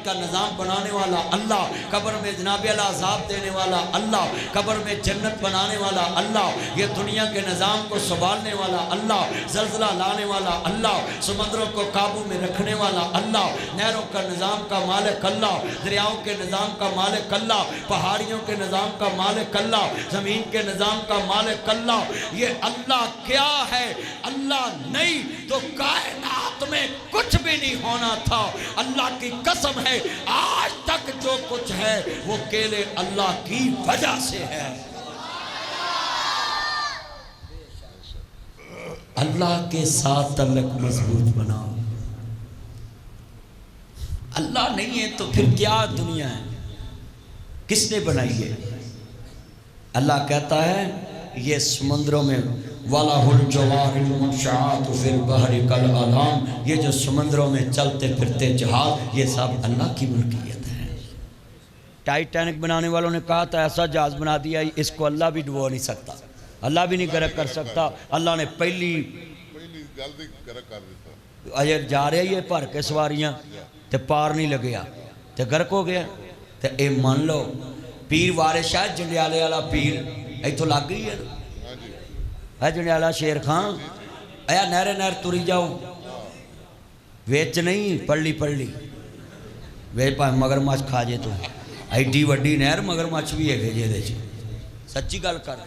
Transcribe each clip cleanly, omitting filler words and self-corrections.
का निज़ाम बनाने वाला अल्लाह, कब्र में जनाब अल अज़ाब देने वाला अल्लाह, कब्र में जन्नत बनाने वाला अल्लाह, ये दुनिया के निज़ाम को संभालने वाला अल्लाह, ज़ल्ज़ला लाने वाला अल्लाह, समंदरों को काबू में रखने वाला अल्लाह, नहरों का निज़ाम का मालिक अल्लाह, दरियाओं के निज़ाम का मालिक अल्लाह, पहाड़ियों के निज़ाम का मालिक अल्लाह, ज़मीन के निज़ाम का मालिक अल्लाह। ये अल्लाह क्या है? अल्लाह नहीं तो कायनात में कुछ भी नहीं होना था। अल्लाह की कसम है, आज तक जो कुछ है वो केवल अल्लाह की वजह से है। अल्लाह के साथ तल्लुक मजबूत बनाओ। अल्लाह नहीं है तो फिर क्या दुनिया है? किसने बनाई है? अल्लाह कहता है ये समुद्रों में वालाहुल जवाहिल मुनशाअतु फिल बहरि कल अलाम, ये जो समुद्रों में चलते फिरते जहाज, ये सब अल्लाह की मुल्कियत है। टाइटैनिक बनाने वालों ने कहा था ऐसा जहाज बना दिया इसको अल्लाह भी डुबो नहीं सकता, अल्लाह भी नहीं गर्क कर सकता। अल्लाह ने पहली अजय जा रहे ही भर के सवारियां ते पार नहीं लग्या ते गर्क हो गया। तो ये मान लो पीर वारिस शाह जंडियाले वाला पीर इतों लग गई है जंडियाला शेर खां आया नहरे नहर तुरी जाओ वेच नहीं पढ़ली पढ़ली वे भावें मगरमच्छ खा जे तू एडी वड्डी नहर मगरमच्छ भी है जे सच्ची गल कर।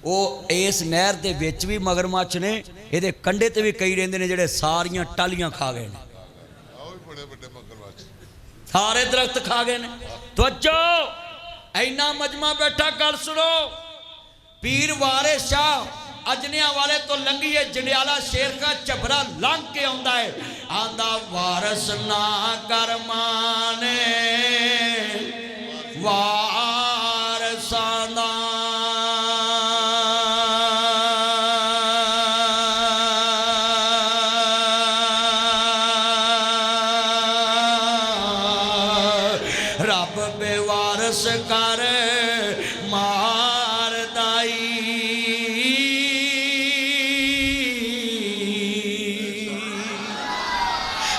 वो इस नहर के विच भी मगरमच्छ ने ये कंढे ते भी कई रहिंदे ने जिहड़े सारियां टालियां खा गए ने, सारे दरख्त खा गए ने। तवज्जो इन्ना मजमा बैठा गल सुनो। पीर वारिस शाह अजनिया वाले तो लंघिए जंडियाला शेर का चबरा लंघ के आंदा है, आंदा वारस ना कर माने वारसां दा रब बेवारस कर मार दाई।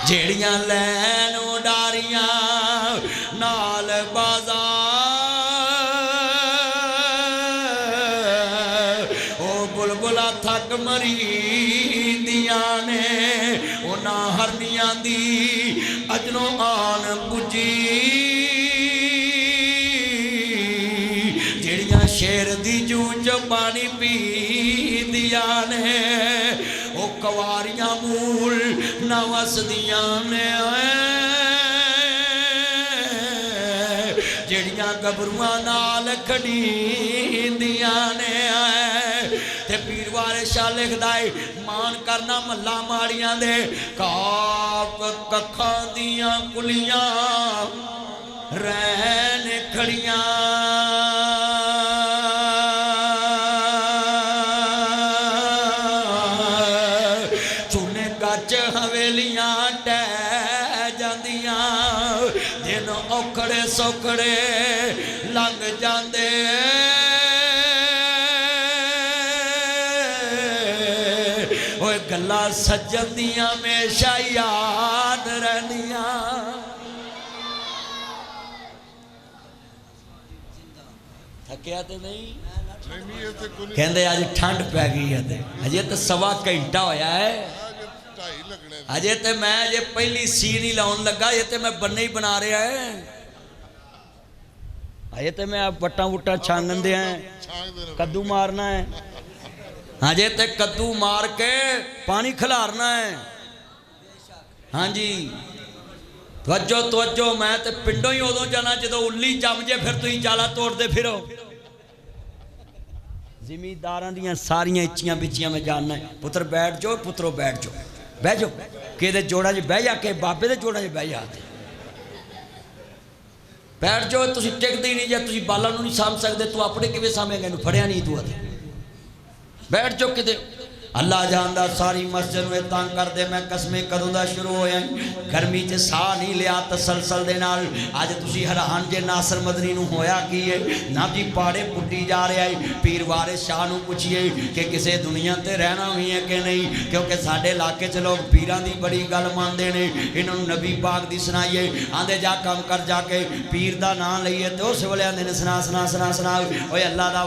जेड़ियां लैन उडारियां नाल बाजार ओ बुलबुला थक मरी दियां ने उन्हां हरनियां दी अजनों आन पुजी। जेड़ियां शेर दी जूं च पानी पी दिया ने ओ कवारियां मूल न वसदियां ने। जेड़ियां गबरुआं नाल खड़ींदियां ने ते पीर वारिस शाह लिखदा है मान करना मल्ला माड़ियां दे काप कखां दियां कुलियां रहन खड़ियां। हवेलियां टह जांदियां दिन औखड़े सौखड़े लंघ जांदे। ओए गल्लां सज्जन दियां हमेशा याद रहंदियां। थकिया तो नहीं कहंदे अज ठंड पै गई है अजे तो सवा घंटा होया है अजे तो मैं अजे पहली सी नहीं लाउन लगा, ये तो मैं बन्ने ही बना रहा है। अजे तो मैं वट्टा वुट्टा छांगन दे कद्दू मारना है, अजे तो कद्दू मार के पानी खिलारना है। हाँ जी तवज्जो तवज्जो, मैं तो पिंडों ही उदों जाना जो उल्ली जम जे फिर तुम जाला तोड़ते फिरो। जिमीदारां दियां सारियां इच्चियां बिच्चियां में जानना है। पुत्र बैठ जाओ, पुत्रो बैठ जाओ, बह जाओ कि जोड़ा च बह जा के बाबे के जोड़ा च बह जा बैठ जाओ। तुम टिकते ही नहीं, जब तुम बालों नहीं साम सकते तू अपने किवें सामेगा, इन्हूं फड़िया नहीं तू बैठ जाओ। कि अल्लाह जानदा सारी मस्जिद में तंग कर दे। मैं कसमें कदों दा शुरू होया गर्मी च साह नहीं लिया तसलसल दे नाल। अज तुसीं हैरान जे नासर मदनी नूं होया की है ना जी पाड़े पुट्टी जा रहा है। पीर वारिस शाह नूं पुछिए कि किसी दुनिया ते रहना भी है कि नहीं, क्योंकि साडे इलाके च लोग पीरां दी बड़ी गल मानते हैं। इन्हों नबी पाक दी सुनाइए आंदे जा कम कर जाके पीर दा नाम लईए तो उस वेले आंदे ने सुना सुना सुना सुना ओए अल्लाह दा